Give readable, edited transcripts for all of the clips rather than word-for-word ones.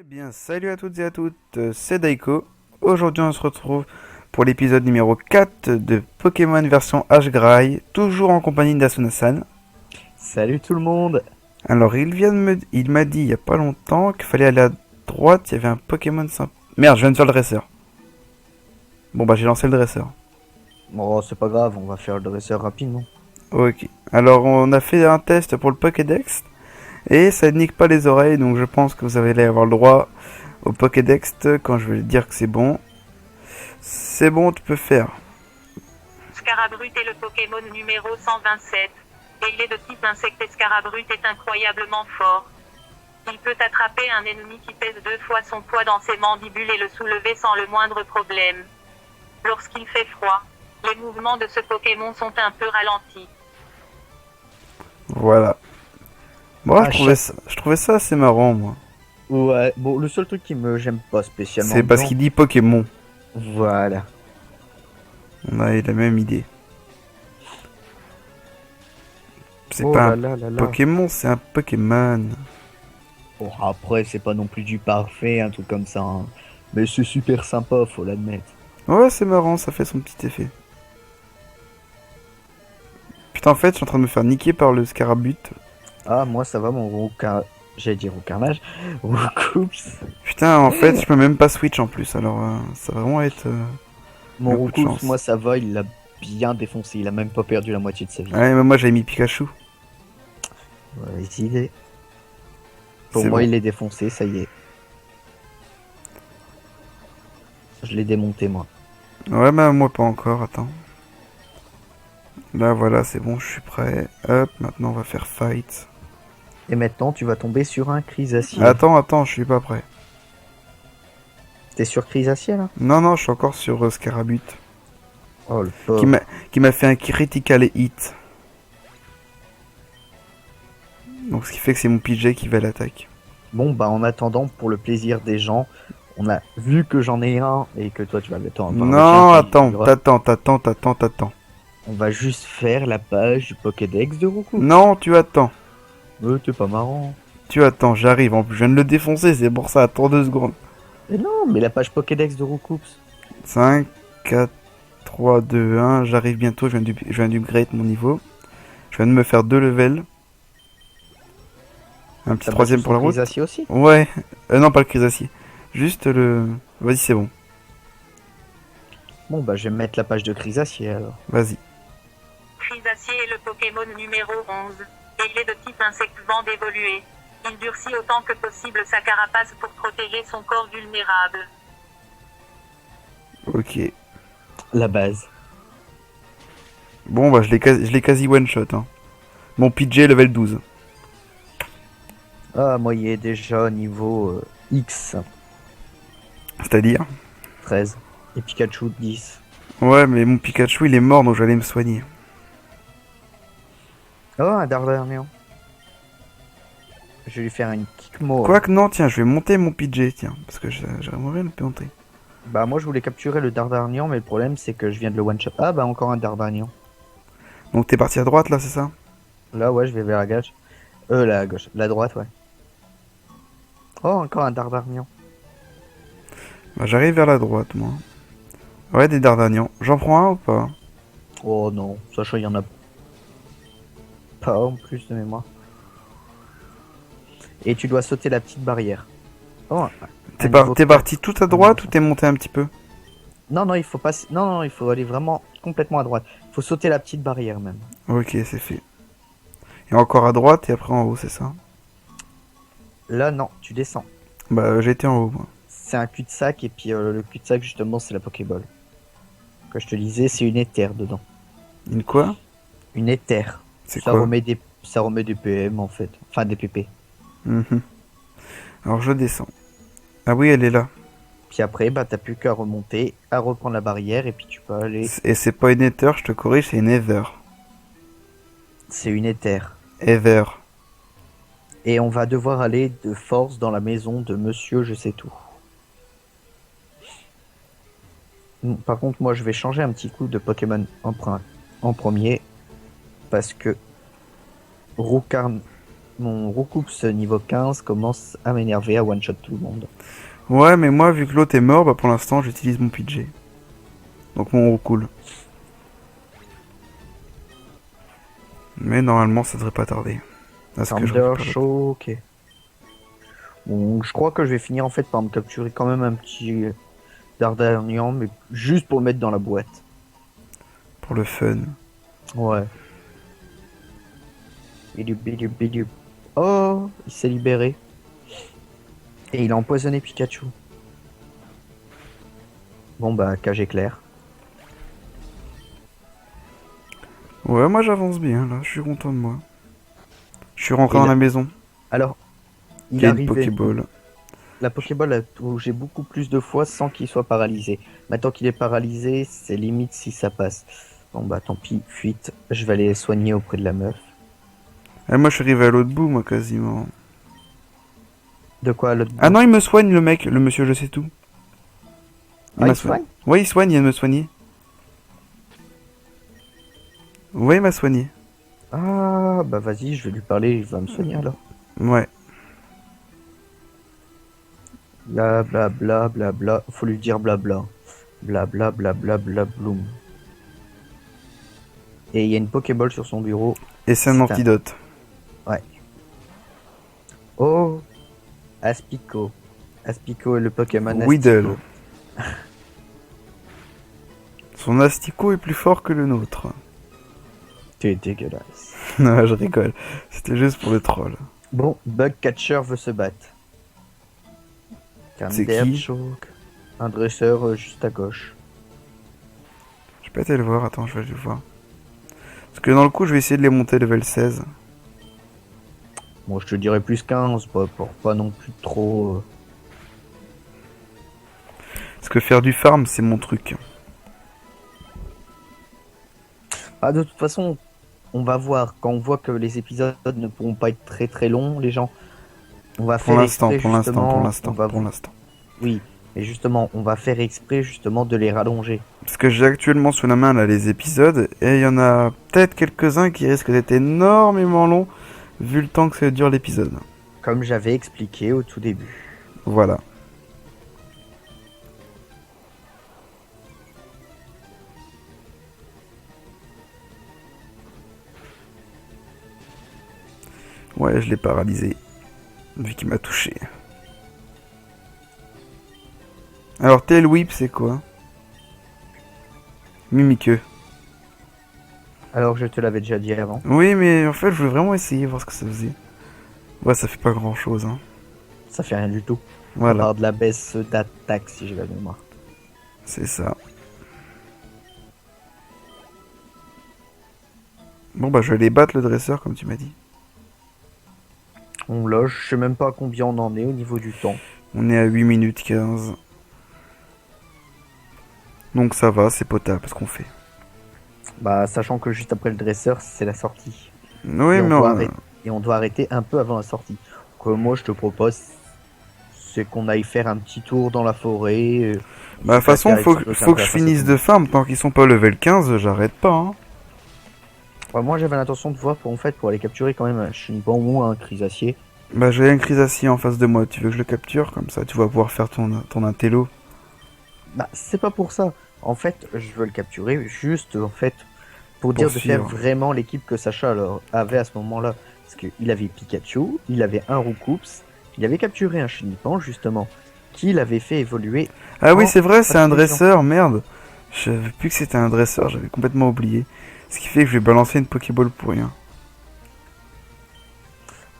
Eh bien, salut à toutes et à toutes, c'est Daiko. Aujourd'hui, on se retrouve pour l'épisode numéro 4 de Pokémon version H-Gray, toujours en compagnie d'Asuna-san. Salut tout le monde. Alors, il m'a dit il y a pas longtemps qu'il fallait aller à droite, il y avait un Pokémon sympa. Merde, je viens de faire le dresseur. Bon, bah, j'ai lancé le dresseur. Bon, c'est pas grave, on va faire le dresseur rapidement. Ok. Alors, on a fait un test pour le Pokédex, et ça nique pas les oreilles, donc je pense que vous allez avoir le droit au Pokédex quand je vais dire que c'est bon. C'est bon, tu peux faire. Scarabrut est le Pokémon numéro 127. Et il est de type insecte et Scarabrut est incroyablement fort. Il peut attraper un ennemi qui pèse 2 fois son poids dans ses mandibules et le soulever sans le moindre problème. Lorsqu'il fait froid, les mouvements de ce Pokémon sont un peu ralentis. Voilà. Moi, Ah, je trouvais ça assez marrant, moi. Ouais, bon, le seul truc qui me j'aime pas spécialement C'est parce dedans, qu'il dit Pokémon. voilà. On a eu la même idée. C'est Oh pas là un là là là. Pokémon, c'est un Pokémon. Bon, après, c'est pas non plus du parfait, un truc comme ça, hein. Mais c'est super sympa, faut l'admettre. Ouais, c'est marrant, ça fait son petit effet. Putain, en fait, je suis en train de me faire niquer par le Scarabut. Ah, moi ça va, mon roucar... J'allais dire au carnage. Roucoups. Putain, en fait, je peux même pas switch en plus, alors ça va vraiment être Mon un coup de Roucoups, chance. moi ça va, il l'a bien défoncé, il a même pas perdu la moitié de sa vie. Ouais, mais moi j'avais mis Pikachu. Ouais, idée. Pour C'est moi, bon. il est défoncé, ça y est. Je l'ai démonté, moi. Ouais, bah moi pas encore, attends. Là, voilà, c'est bon, je suis prêt. Hop, maintenant on va faire fight. Et maintenant, tu vas tomber sur un Chrysacier. Attends, je suis pas prêt. T'es sur Chrysacier, là? Non, non, je suis encore sur Scarabut. Oh, le Qui pauvre. m'a qui m'a fait un critical hit. Donc ce qui fait que c'est mon PJ qui va à l'attaque. Bon, bah, en attendant, pour le plaisir des gens, on a vu que j'en ai un et que toi, tu vas le temps avoir le tien Non, qui attends, vivra. t'attends. On va juste faire la page du Pokédex de Roucoups. Non, tu attends. T'es pas marrant. Tu attends, j'arrive. En plus, je viens de le défoncer, c'est pour ça, attends 2 secondes. Mais non, mais la page Pokédex de Roucoups. 5, 4, 3, 2, 1, j'arrive bientôt, je viens d'upgrade mon niveau. Je viens de me faire 2 levels. Un petit T'as troisième battu pour son la route. Chrysacier aussi? Ouais, non, pas le Chrysacier. Juste le... Vas-y, c'est bon. Bon, bah, je vais mettre la page de Chrysacier, alors. Vas-y. Chrysacier est le Pokémon numéro 11. Et il est de type insecte vent évolué. Il durcit autant que possible sa carapace pour protéger son corps vulnérable. Ok. La base. Bon, bah, je l'ai quasi one-shot, hein. Mon PJ level 12. Ah, moi, il est déjà au niveau X, C'est-à-dire 13. Et Pikachu, 10. Ouais, mais mon Pikachu, il est mort, donc j'allais me soigner. Oh, un Dardanien. Je vais lui faire une Kickmo. Quoique, non, tiens, je vais monter mon PJ, tiens. Parce que j'aimerais le monter. Bah, moi, je voulais capturer le Dardanien, mais le problème, c'est que je viens de le one-shot. Ah, bah, encore un Dardanien. Donc t'es parti à droite, là, c'est ça? Là, ouais, je vais vers la gauche. La gauche. La droite, ouais. Oh, encore un Dardanien. Bah, j'arrive vers la droite, moi. Ouais, des Dardanians. J'en prends un ou pas? Oh non, sachant il y en a pas en plus de mémoire. Et tu dois sauter la petite barrière. Oh, un niveau T'es 4. parti tout à droite ou t'es monté un petit peu? Non, non, il faut pas. Non, non, il faut aller vraiment complètement à droite. Il faut sauter la petite barrière même. Ok, c'est fait. Et encore à droite et après en haut, c'est ça? Là, non, tu descends. Bah, j'ai été en haut, moi. C'est un cul-de-sac et puis le cul-de-sac justement c'est la Pokéball. Comme je te disais, c'est une éther dedans. Une quoi? Une éther. C'est Ça quoi? remet des PM en fait. Enfin des PP. Mhm. Alors je descends. Ah oui, elle est là. Puis après, bah t'as plus qu'à remonter, à reprendre la barrière et puis tu peux aller. Et c'est pas une Ether, je te corrige, c'est une Ether. C'est une éther. Ether. Et on va devoir aller de force dans la maison de Monsieur Je sais tout. Par contre, moi je vais changer un petit coup de Pokémon en premier. Parce que Roucarn mon Roucoups niveau 15 commence à m'énerver, à one-shot tout le monde. Ouais, mais moi, vu que l'autre est mort, bah pour l'instant, j'utilise mon PJ. Donc mon cool. Mais normalement, ça devrait pas tarder. À ce que je Thunder récupère le- Show, ok. Bon, je crois que je vais finir en fait par me capturer quand même un petit Dardanian, mais juste pour le mettre dans la boîte. pour le fun. Ouais. Bidup. Oh, il s'est libéré. Et il a empoisonné Pikachu. Bon bah, cage éclair. Ouais, moi j'avance bien là, je suis content de moi. Je suis rentré Et dans là- la maison. Alors, Il il y a une arrivait. Pokéball. La Pokéball a touché beaucoup plus de fois sans qu'il soit paralysé. Maintenant qu'il est paralysé, c'est limite si ça passe. Bon bah tant pis, fuite. Je vais aller soigner auprès de la meuf. Et moi je suis arrivé à l'autre bout, moi quasiment. De quoi l'autre Ah bout? non, il me soigne le mec, le monsieur je sais tout. Ah, m'a il soigne? Ouais, il soigne, il vient de me soigner. Ouais, il m'a soigné. Ah bah vas-y, je vais lui parler, il va me soigner alors. Ouais. Bla bla bla bla bla. Faut lui dire bla bla. Bla bla bla bla bla bloom. Et il y a une Pokéball sur son bureau. Et c'est un C'est un- antidote. Oh, Aspico. Aspico est le Pokémon Weedle. Astico. Son asticot est plus fort que le nôtre. T'es dégueulasse. Non, je rigole. C'était juste pour le troll. Bon, Bug Catcher veut se battre. C'est qui? Choke. Un dresseur juste à gauche. Je peux été le voir, attends, je vais aller le voir. Parce que dans le coup, je vais essayer de les monter level 16. Bon, je te dirais plus 15, pour pas non plus trop... Parce que faire du farm, c'est mon truc. Ah, de toute façon, on va voir. Quand on voit que les épisodes ne pourront pas être très très longs, les gens, on va Pour faire l'instant, exprès, pour l'instant, justement, pour l'instant, on va- pour l'instant. Oui, mais justement, on va faire exprès justement de les rallonger. Parce que j'ai actuellement sous la main là les épisodes, et il y en a peut-être quelques-uns qui risquent d'être énormément longs, vu le temps que ça dure l'épisode. Comme j'avais expliqué au tout début. Voilà. Ouais, je l'ai paralysé. Vu qu'il m'a touché. Alors, Tail Whip, c'est quoi? Mimiqueux. Alors je te l'avais déjà dit avant. Oui, mais en fait, je voulais vraiment essayer, voir ce que ça faisait. Ouais, ça fait pas grand chose, hein. Ça fait rien du tout. On Voilà, parle de la baisse d'attaque si j'ai la mémoire. c'est ça. Bon, bah, je vais aller battre le dresseur, comme tu m'as dit. On loge, je sais même pas à combien on en est au niveau du temps. On est à 8 minutes 15. Donc ça va, c'est potable ce qu'on fait. Bah sachant que juste après le dresseur, c'est la sortie. Oui, et, on mais doit arrêter, et on doit arrêter un peu avant la sortie. Donc moi je te propose, c'est qu'on aille faire un petit tour dans la forêt. bah, de toute façon, faut que je finisse de farm. Tant qu'ils sont pas level 15, j'arrête pas. Hein. Ouais, moi j'avais l'intention de voir pour aller capturer quand même un chenipan ou un crisacier. Bah, j'ai un Crisacier en face de moi. Tu veux que je le capture? Comme ça, tu vas pouvoir faire ton intello. Bah c'est pas pour ça. En fait, je veux le capturer juste en fait pour dire de faire suivre. vraiment l'équipe que Sacha avait à ce moment-là. Parce qu'il avait Pikachu, il avait un Roucoups, il avait capturé un Chenipan justement, qu'il avait fait évoluer. Ah oui, Oh, c'est vrai, c'est un intelligent. dresseur. Merde. Je savais plus que c'était un dresseur. J'avais complètement oublié. Ce qui fait que je vais balancer une Pokéball pour rien.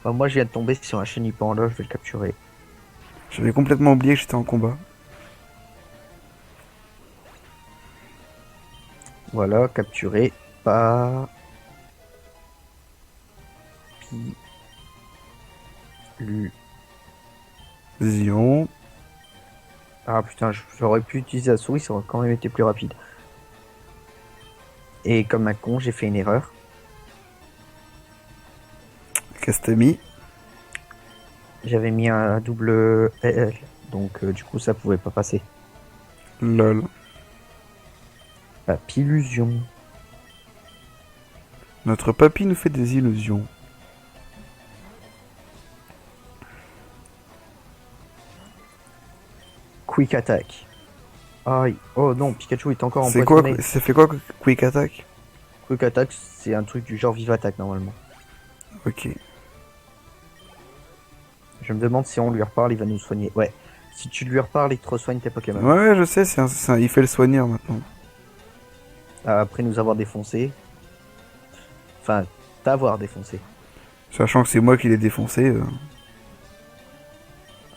Bah, moi je viens de tomber sur un Chenipan là, je vais le capturer. J'avais complètement oublié que j'étais en combat. Voilà, capturé par Zion. Ah putain, j'aurais pu utiliser la souris, ça aurait quand même été plus rapide. Et comme un con, j'ai fait une erreur. Castami. J'avais mis un double L, donc du coup ça pouvait pas passer. Lol. Papillusion. Notre papy nous fait des illusions. Quick Attack. Aïe. Oh non, Pikachu est encore C'est quoi, empoisonné. ça fait quoi Quick Attack? Quick Attack, c'est un truc du genre Vive Attack normalement. Ok. Je me demande si on lui reparle, il va nous soigner. Ouais. Si tu lui reparles, il te resoigne tes Pokémon. Ouais, je sais, il fait le soigneur maintenant. Après nous avoir défoncé. Enfin, t'avoir défoncé. Sachant que c'est moi qui l'ai défoncé.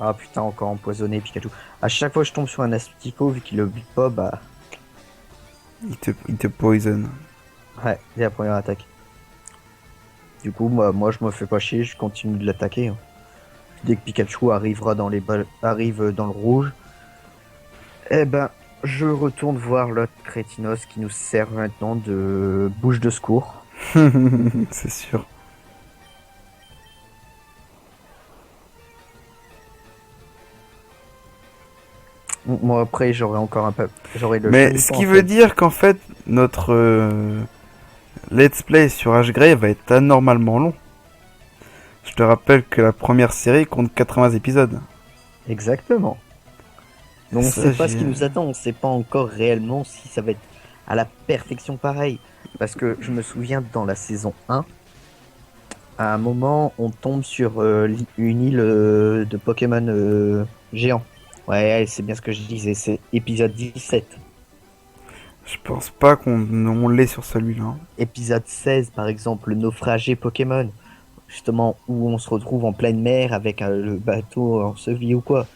Ah putain, encore empoisonné Pikachu. À chaque fois que je tombe sur un Astico, vu qu'il le bute pas, bah... Il te poison. Ouais, c'est la première attaque. Du coup, moi je me fais pas chier, je continue de l'attaquer. Hein. Dès que Pikachu arrivera dans arrive dans le rouge, eh ben, je retourne voir l'autre crétinos qui nous sert maintenant de bouche de secours. C'est sûr. Moi après j'aurai encore un peu. J'aurai le Mais Chenipan, ce qui en veut fait. dire qu'en fait, notre let's play sur H-Grey va être anormalement long. Je te rappelle que la première série compte 80 épisodes. Exactement. Donc on Ça, sait pas ce j'ai- qui nous attend, on sait pas encore réellement si ça va être à la perfection pareil. Parce que je me souviens dans la saison 1, à un moment on tombe sur une île de Pokémon géants. Ouais, c'est bien ce que je disais, c'est épisode 17. Je pense pas qu'on l'ait sur celui-là. Épisode 16 par exemple, le naufragé Pokémon. Justement où on se retrouve en pleine mer avec le bateau enseveli ou quoi.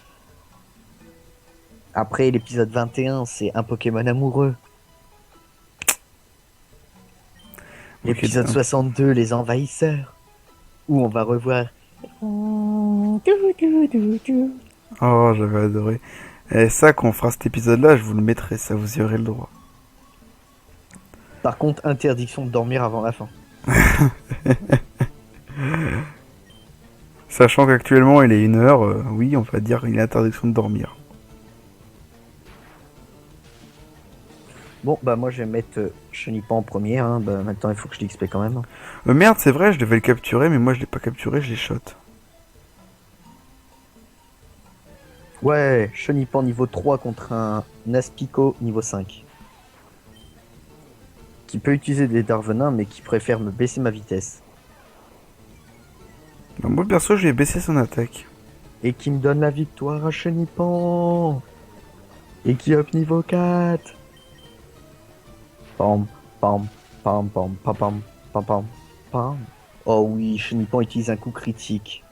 Après l'épisode 21, c'est un Pokémon amoureux. L'épisode Ok, 62, les envahisseurs. Où on va revoir. Oh, j'avais adoré. Et ça, quand on fera cet épisode-là, je vous le mettrai, ça vous y aurez le droit. Par contre, interdiction de dormir avant la fin. Sachant qu'actuellement il est 1h, oui, on va dire qu'il est interdiction de dormir. Bon, bah moi je vais mettre Chenipan en premier. Hein. Bah, maintenant il faut que je l'XP quand même. Merde, c'est vrai, je devais le capturer, mais moi je l'ai pas capturé, je l'ai shot. Ouais, Chenipan niveau 3 contre un Naspico niveau 5. Qui peut utiliser des Darvenins mais qui préfère me baisser ma vitesse. Bah, moi perso, je lui ai baissé son attaque. Et qui me donne la victoire à Chenipan. Et qui up niveau 4. Pam, pam, pam, pam, pam, pam, pam, pam, pam. Oh oui, Chenipan utilise un coup critique.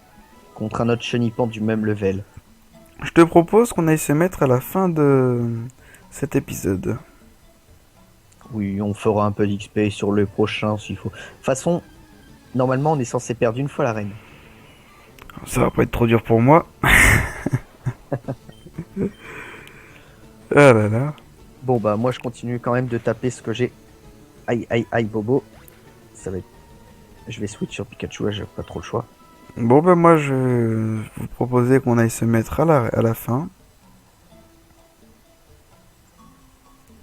Contre un autre Chenipan du même level. Je te propose qu'on aille se mettre à la fin de cet épisode. Oui, on fera un peu d'XP sur le prochain s'il faut. De toute façon, normalement on est censé perdre une fois la reine. Ça va pas être trop dur pour moi. Ah là là. Bon bah moi je continue quand même de taper ce que j'ai. Aïe aïe aïe bobo. Ça va être... Je vais switch sur Pikachu, j'ai pas trop le choix. Bon bah moi je vais vous proposer qu'on aille se mettre à la fin.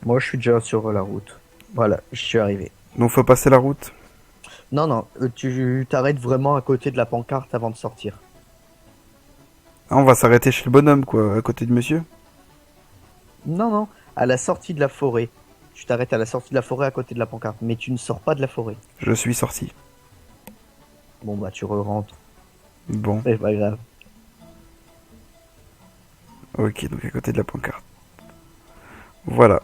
Moi je suis déjà sur la route. Voilà, je suis arrivé. Donc faut passer la route. Non, non, tu t'arrêtes vraiment à côté de la pancarte avant de sortir. Ah, on va s'arrêter chez le bonhomme quoi, à côté de monsieur. Non, non, à la sortie de la forêt. Tu t'arrêtes à la sortie de la forêt à côté de la pancarte, mais tu ne sors pas de la forêt. Je suis sorti. Bon bah tu re-rentres, Bon, c'est pas grave. ok, donc à côté de la pancarte. Voilà.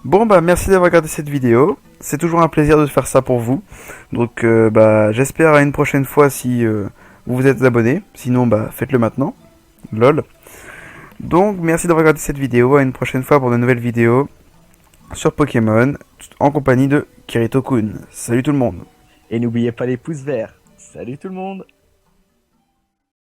Bon bah merci d'avoir regardé cette vidéo. C'est toujours un plaisir de faire ça pour vous. Donc bah j'espère à une prochaine fois si vous vous êtes abonné. Sinon bah faites-le maintenant. Lol. Donc merci d'avoir regardé cette vidéo. À une prochaine fois pour de nouvelles vidéos sur Pokémon en compagnie de Kirito-kun. Salut tout le monde. Et n'oubliez pas les pouces verts. Salut tout le monde!